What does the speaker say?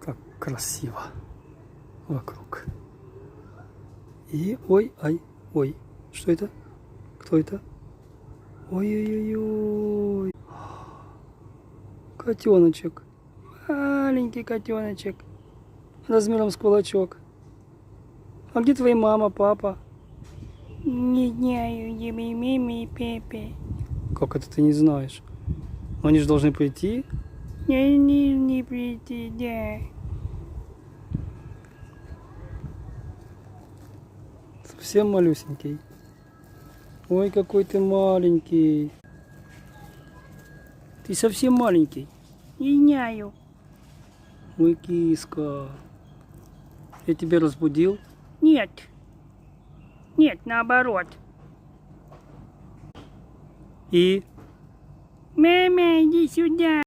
Как красиво вокруг. И ой, ай, ой. Что это? Кто это? Ой-ой-ой-ой. Котеночек. Маленький котеночек. Размером с кулачок. А где твоя мама, папа? Не знаю, где мими и Пепе. Как это ты не знаешь? Они же должны прийти. Не прийти, да. Совсем малюсенький. Ой, какой ты маленький. Ты совсем маленький. Не знаю. Ой, киска. Я тебя разбудил? Нет. Нет, наоборот. И? Мама, иди сюда.